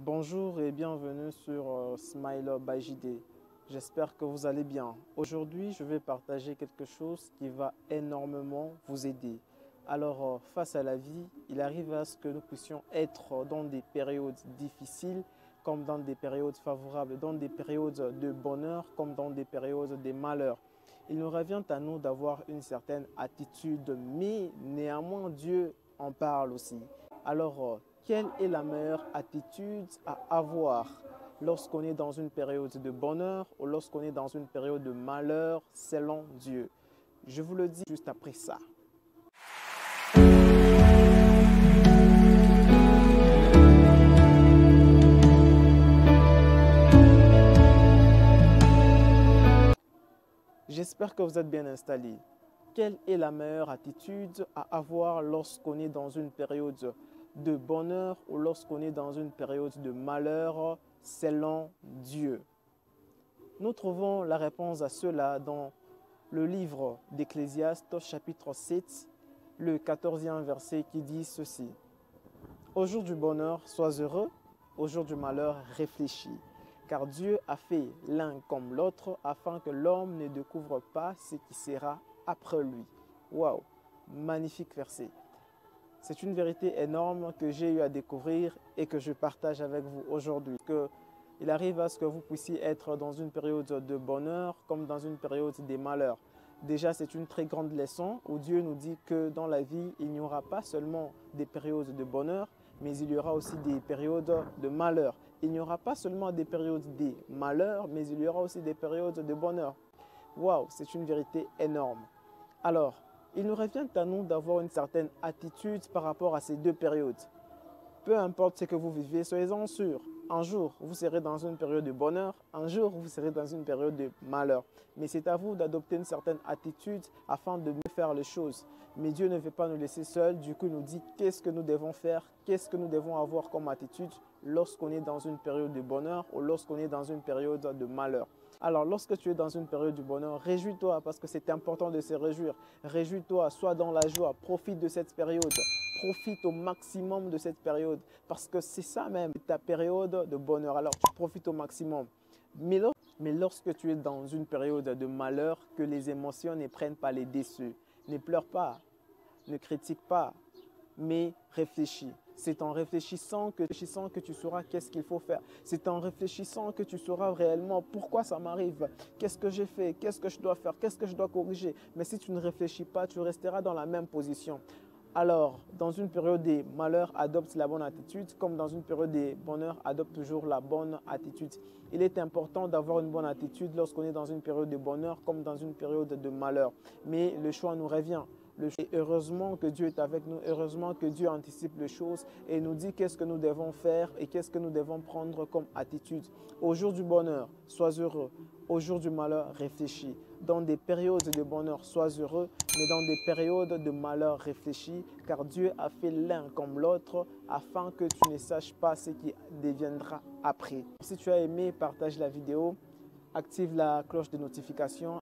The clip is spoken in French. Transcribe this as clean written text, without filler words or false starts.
Bonjour et bienvenue sur Smile by JD. J'espère que vous allez bien. Aujourd'hui, je vais partager quelque chose qui va énormément vous aider. Alors, face à la vie, il arrive à ce que nous puissions être dans des périodes difficiles comme dans des périodes favorables, dans des périodes de bonheur comme dans des périodes de malheur. Il nous revient à nous d'avoir une certaine attitude, mais néanmoins Dieu en parle aussi. Alors, quelle est la meilleure attitude à avoir lorsqu'on est dans une période de bonheur ou lorsqu'on est dans une période de malheur selon Dieu? Je vous le dis juste après ça. J'espère que vous êtes bien installés. Quelle est la meilleure attitude à avoir lorsqu'on est dans une période de bonheur ou lorsqu'on est dans une période de malheur selon Dieu? Nous trouvons la réponse à cela dans le livre d'Ecclésiaste chapitre 7, le 14e verset qui dit ceci. Au jour du bonheur, sois heureux, au jour du malheur, réfléchis. Car Dieu a fait l'un comme l'autre afin que l'homme ne découvre pas ce qui sera après lui. Waouh, magnifique verset. C'est une vérité énorme que j'ai eu à découvrir et que je partage avec vous aujourd'hui. Il arrive à ce que vous puissiez être dans une période de bonheur comme dans une période de malheur. Déjà, c'est une très grande leçon où Dieu nous dit que dans la vie, il n'y aura pas seulement des périodes de bonheur, mais il y aura aussi des périodes de malheur. Il n'y aura pas seulement des périodes de malheur, mais il y aura aussi des périodes de bonheur. Waouh, c'est une vérité énorme. Alors, il nous revient à nous d'avoir une certaine attitude par rapport à ces deux périodes. Peu importe ce que vous vivez, soyez-en sûrs. Un jour, vous serez dans une période de bonheur, un jour, vous serez dans une période de malheur. Mais c'est à vous d'adopter une certaine attitude afin de mieux faire les choses. Mais Dieu ne veut pas nous laisser seuls, du coup, il nous dit qu'est-ce que nous devons faire, qu'est-ce que nous devons avoir comme attitude lorsqu'on est dans une période de bonheur ou lorsqu'on est dans une période de malheur. Alors, lorsque tu es dans une période du bonheur, réjouis-toi parce que c'est important de se réjouir. Réjouis-toi, sois dans la joie, profite de cette période. Profite au maximum de cette période parce que c'est ça même, ta période de bonheur. Alors, tu profites au maximum. Mais lorsque tu es dans une période de malheur, que les émotions ne prennent pas les dessus. Ne pleure pas, ne critique pas, mais réfléchis. C'est en réfléchissant que tu sauras qu'est-ce qu'il faut faire. C'est en réfléchissant que tu sauras réellement pourquoi ça m'arrive, qu'est-ce que j'ai fait, qu'est-ce que je dois faire, qu'est-ce que je dois corriger. Mais si tu ne réfléchis pas, tu resteras dans la même position. Alors, dans une période de malheur, adopte la bonne attitude, comme dans une période de bonheur, adopte toujours la bonne attitude. Il est important d'avoir une bonne attitude lorsqu'on est dans une période de bonheur, comme dans une période de malheur. Mais le choix nous revient. Et heureusement que Dieu est avec nous, heureusement que Dieu anticipe les choses et nous dit qu'est-ce que nous devons faire et qu'est-ce que nous devons prendre comme attitude. Au jour du bonheur, sois heureux. Au jour du malheur, réfléchis. Dans des périodes de bonheur, sois heureux, mais dans des périodes de malheur, réfléchis, car Dieu a fait l'un comme l'autre afin que tu ne saches pas ce qui deviendra après. Si tu as aimé, partage la vidéo, active la cloche de notification